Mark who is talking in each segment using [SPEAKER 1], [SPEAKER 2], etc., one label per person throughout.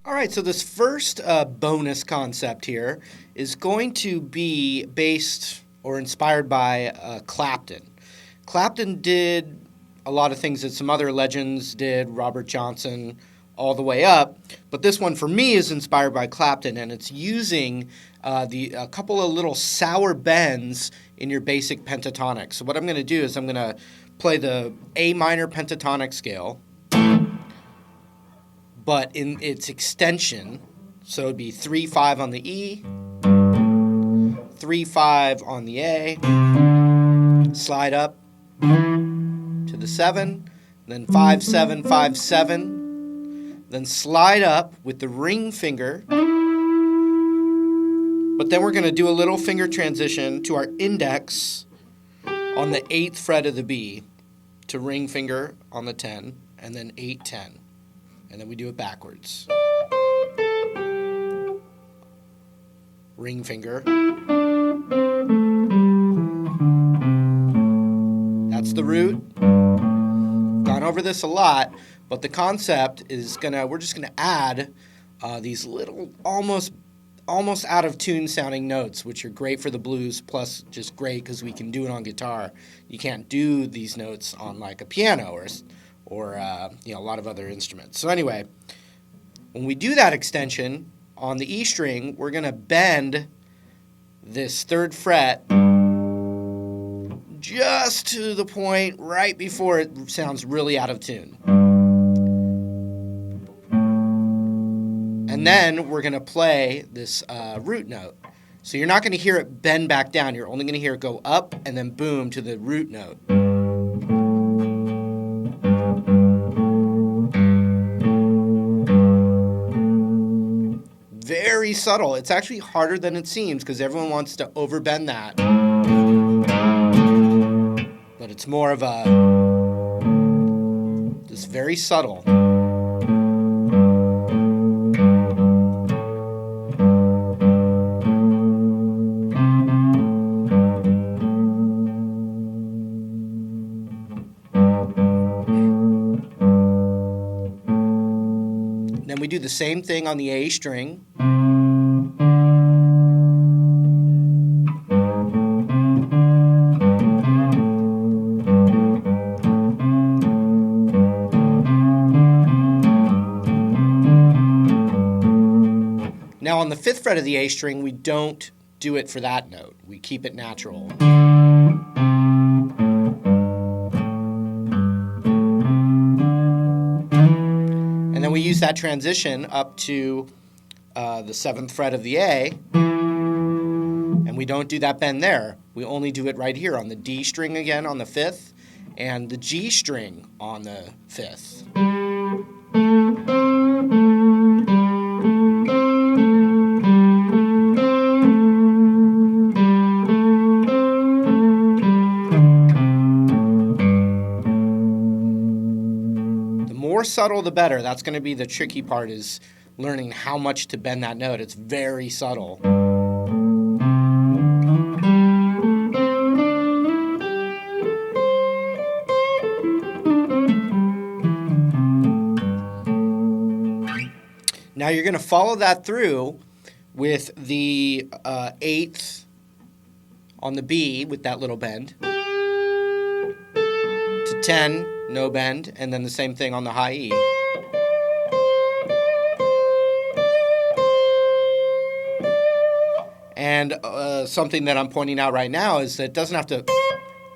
[SPEAKER 1] All right, so this first bonus concept here is going to be based or inspired by Clapton. Clapton did a lot of things that some other legends did, Robert Johnson, all the way up. But this one for me is inspired by Clapton, and it's using a couple of little sour bends in your basic pentatonic. So what I'm going to do is I'm going to play the A minor pentatonic scale, but in its extension. So it'd be 3-5 on the E, 3-5 on the A, slide up to the 7, then 5-7, 5-7, then slide up with the ring finger. But then we're going to do a little finger transition to our index on the 8th fret of the B to ring finger on the 10, and then 8-10. And then we do it backwards. Ring finger. That's the root. Gone over this a lot, but the concept is we're just gonna add these little almost out of tune sounding notes, which are great for the blues, plus just great because we can do it on guitar. You can't do these notes on like a piano or a lot of other instruments. So anyway, when we do that extension on the E string, we're going to bend this 3rd fret just to the point right before it sounds really out of tune. And then we're going to play this root note. So you're not going to hear it bend back down. You're only going to hear it go up and then boom to the root note. Very subtle. It's actually harder than it seems because everyone wants to overbend that. But it's more of just very subtle. Then we do the same thing on the A string. Now on the 5th fret of the A string, we don't do it for that note. We keep it natural. And then we use that transition up to the 7th fret of the A, and we don't do that bend there. We only do it right here on the D string again on the 5th, and the G string on the 5th. More subtle the better. That's going to be the tricky part, is learning how much to bend that note. It's very subtle. Now you're going to follow that through with the 8th on the B with that little bend, to 10, no bend, and then the same thing on the high E. And something that I'm pointing out right now is that it doesn't have to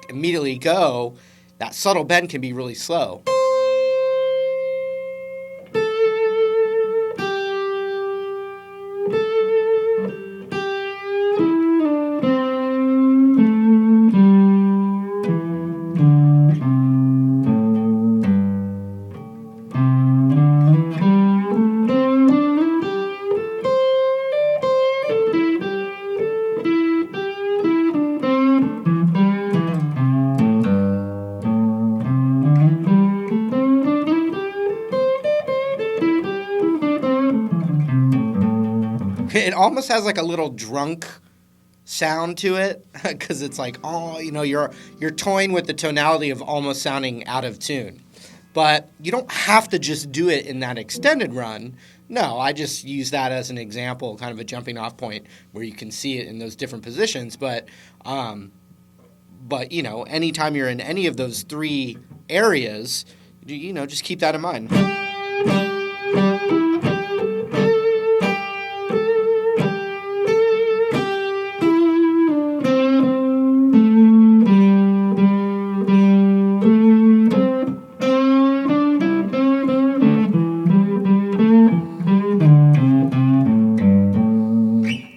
[SPEAKER 1] immediately go. That subtle bend can be really slow. It almost has like a little drunk sound to it because it's like, you're toying with the tonality of almost sounding out of tune. But you don't have to just do it in that extended run. No, I just use that as an example, kind of a jumping off point where you can see it in those different positions. But anytime you're in any of those three areas, just keep that in mind.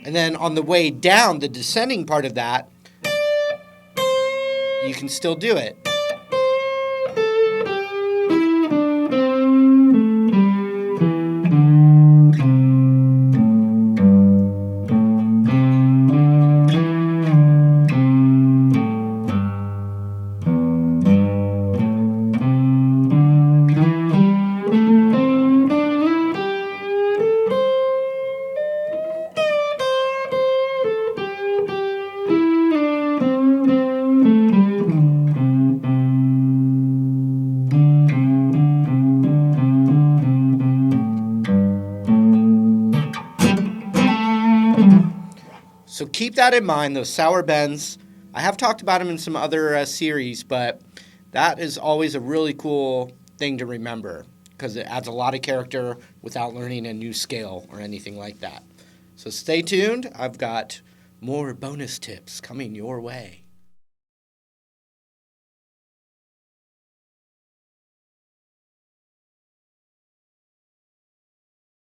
[SPEAKER 1] And then on the way down, the descending part of that, you can still do it. So keep that in mind, those sour bends. I have talked about them in some other series, but that is always a really cool thing to remember because it adds a lot of character without learning a new scale or anything like that. So stay tuned. I've got more bonus tips coming your way.